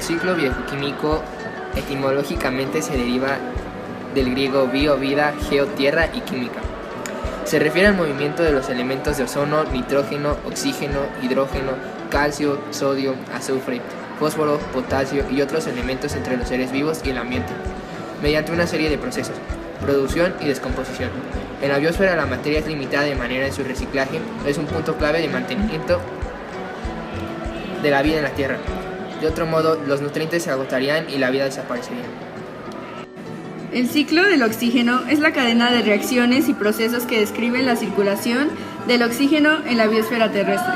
El ciclo bioquímico etimológicamente se deriva del griego bio, vida, geo, tierra y química. Se refiere al movimiento de los elementos de ozono, nitrógeno, oxígeno, hidrógeno, calcio, sodio, azufre, fósforo, potasio y otros elementos entre los seres vivos y el ambiente, mediante una serie de procesos, producción y descomposición. En la biosfera la materia es limitada de manera en su reciclaje, es un punto clave de mantenimiento de la vida en la Tierra. De otro modo, los nutrientes se agotarían y la vida desaparecería. El ciclo del oxígeno es la cadena de reacciones y procesos que describen la circulación del oxígeno en la biosfera terrestre.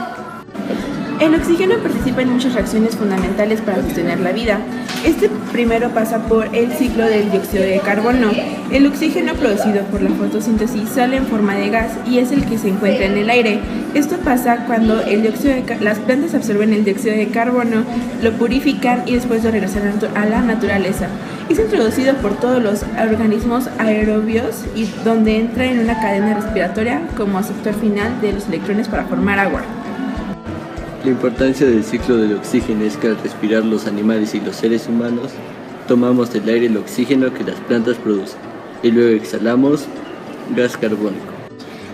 El oxígeno participa en muchas reacciones fundamentales para sostener la vida. Este primero pasa por el ciclo del dióxido de carbono. El oxígeno producido por la fotosíntesis sale en forma de gas y es el que se encuentra en el aire. Esto pasa cuando las plantas absorben el dióxido de carbono, lo purifican y después lo regresan a la naturaleza. Es introducido por todos los organismos aerobios y donde entra en una cadena respiratoria como aceptor final de los electrones para formar agua. La importancia del ciclo del oxígeno es que al respirar los animales y los seres humanos, tomamos del aire el oxígeno que las plantas producen y luego exhalamos gas carbónico.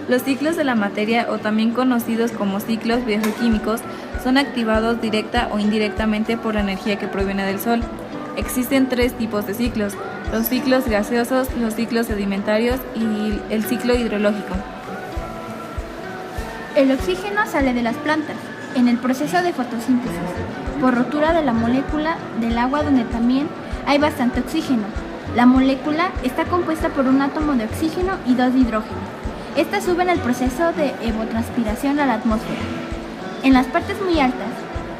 Los ciclos de la materia, o también conocidos como ciclos biogeoquímicos, son activados directa o indirectamente por la energía que proviene del Sol. Existen tres tipos de ciclos: los ciclos gaseosos, los ciclos sedimentarios y el ciclo hidrológico. El oxígeno sale de las plantas en el proceso de fotosíntesis, por rotura de la molécula del agua donde también hay bastante oxígeno. La molécula está compuesta por un átomo de oxígeno y dos de hidrógeno. Estas suben el proceso de evapotranspiración a la atmósfera. En las partes muy altas,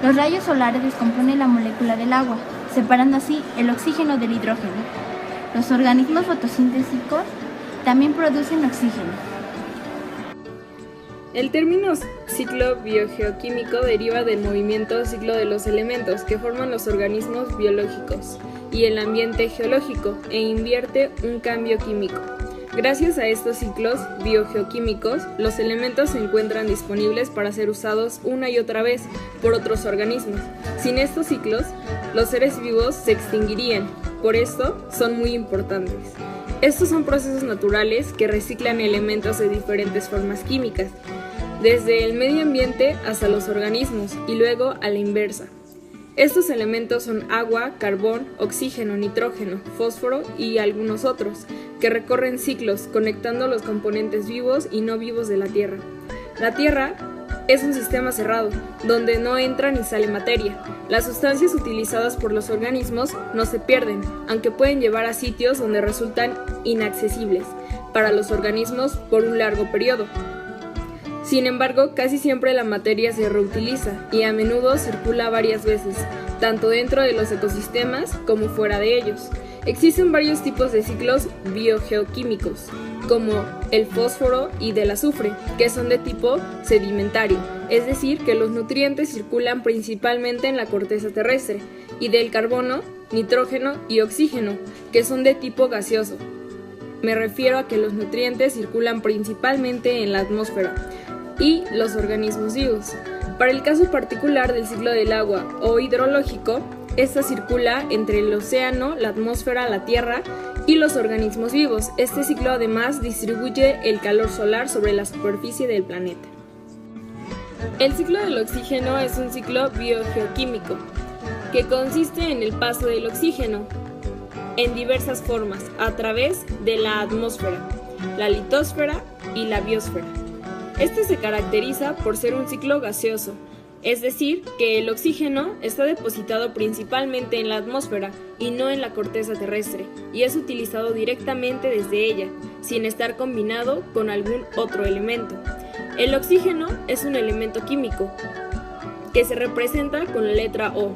los rayos solares descomponen la molécula del agua, separando así el oxígeno del hidrógeno. Los organismos fotosintésicos también producen oxígeno. El término ciclo biogeoquímico deriva del movimiento ciclo de los elementos que forman los organismos biológicos y el ambiente geológico e invierte un cambio químico. Gracias a estos ciclos biogeoquímicos, los elementos se encuentran disponibles para ser usados una y otra vez por otros organismos. Sin estos ciclos, los seres vivos se extinguirían. Por esto, son muy importantes. Estos son procesos naturales que reciclan elementos de diferentes formas químicas, desde el medio ambiente hasta los organismos y luego a la inversa. Estos elementos son agua, carbón, oxígeno, nitrógeno, fósforo y algunos otros, que recorren ciclos conectando los componentes vivos y no vivos de la Tierra. La Tierra es un sistema cerrado, donde no entra ni sale materia. Las sustancias utilizadas por los organismos no se pierden, aunque pueden llevar a sitios donde resultan inaccesibles para los organismos por un largo periodo. Sin embargo, casi siempre la materia se reutiliza y a menudo circula varias veces, tanto dentro de los ecosistemas como fuera de ellos. Existen varios tipos de ciclos biogeoquímicos, como el fósforo y del azufre, que son de tipo sedimentario, es decir, que los nutrientes circulan principalmente en la corteza terrestre, y del carbono, nitrógeno y oxígeno, que son de tipo gaseoso. Me refiero a que los nutrientes circulan principalmente en la atmósfera y los organismos vivos. Para el caso particular del ciclo del agua o hidrológico, esta circula entre el océano, la atmósfera, la tierra y los organismos vivos. Este ciclo además distribuye el calor solar sobre la superficie del planeta. El ciclo del oxígeno es un ciclo biogeoquímico que consiste en el paso del oxígeno en diversas formas a través de la atmósfera, la litosfera y la biosfera. Este se caracteriza por ser un ciclo gaseoso, es decir, que el oxígeno está depositado principalmente en la atmósfera y no en la corteza terrestre, y es utilizado directamente desde ella, sin estar combinado con algún otro elemento. El oxígeno es un elemento químico, que se representa con la letra O.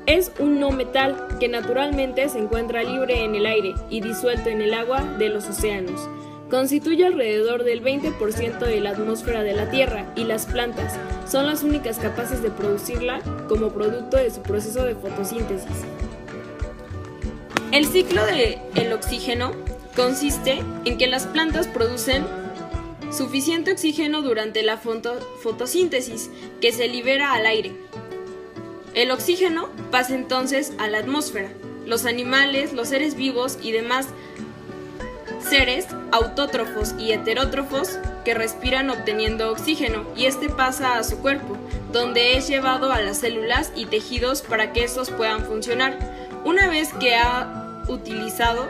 Es un no metal que naturalmente se encuentra libre en el aire y disuelto en el agua de los océanos. Constituye alrededor del 20% de la atmósfera de la Tierra y las plantas son las únicas capaces de producirla como producto de su proceso de fotosíntesis. El ciclo del oxígeno consiste en que las plantas producen suficiente oxígeno durante la fotosíntesis que se libera al aire. El oxígeno pasa entonces a la atmósfera. Los animales, los seres vivos y demás seres autótrofos y heterótrofos que respiran obteniendo oxígeno, y este pasa a su cuerpo, donde es llevado a las células y tejidos para que estos puedan funcionar. Una vez que ha utilizado,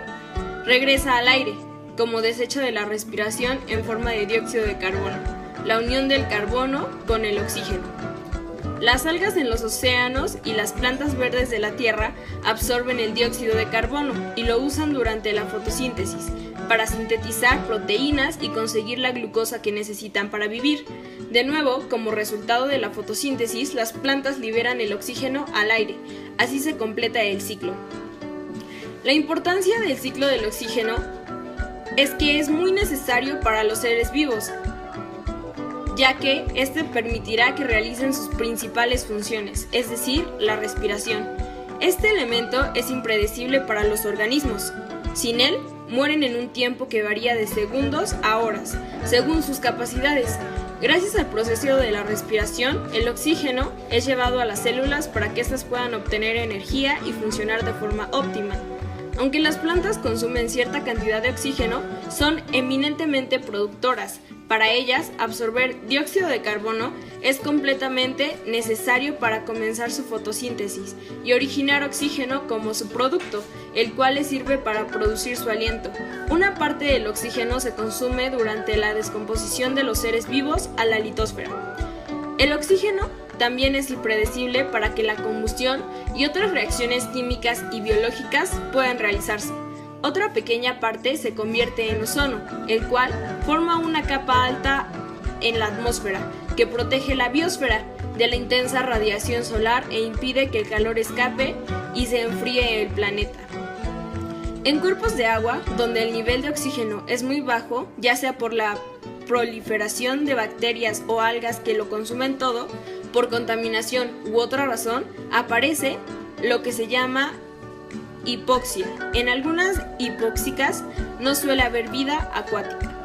regresa al aire, como desecho de la respiración en forma de dióxido de carbono, la unión del carbono con el oxígeno. Las algas en los océanos y las plantas verdes de la Tierra absorben el dióxido de carbono y lo usan durante la fotosíntesis para sintetizar proteínas y conseguir la glucosa que necesitan para vivir. De nuevo, como resultado de la fotosíntesis, las plantas liberan el oxígeno al aire. Así se completa el ciclo. La importancia del ciclo del oxígeno es que es muy necesario para los seres vivos, ya que este permitirá que realicen sus principales funciones, es decir, la respiración. Este elemento es impredecible para los organismos. Sin él, mueren en un tiempo que varía de segundos a horas, según sus capacidades. Gracias al proceso de la respiración, el oxígeno es llevado a las células para que éstas puedan obtener energía y funcionar de forma óptima. Aunque las plantas consumen cierta cantidad de oxígeno, son eminentemente productoras. Para ellas, absorber dióxido de carbono es completamente necesario para comenzar su fotosíntesis y originar oxígeno como su producto, el cual les sirve para producir su aliento. Una parte del oxígeno se consume durante la descomposición de los seres vivos a la litosfera. El oxígeno también es impredecible para que la combustión y otras reacciones químicas y biológicas puedan realizarse. Otra pequeña parte se convierte en ozono, el cual forma una capa alta en la atmósfera que protege la biosfera de la intensa radiación solar e impide que el calor escape y se enfríe el planeta. En cuerpos de agua, donde el nivel de oxígeno es muy bajo, ya sea por la proliferación de bacterias o algas que lo consumen todo, por contaminación u otra razón, aparece lo que se llama hipoxia. En algunas hipóxicas no suele haber vida acuática.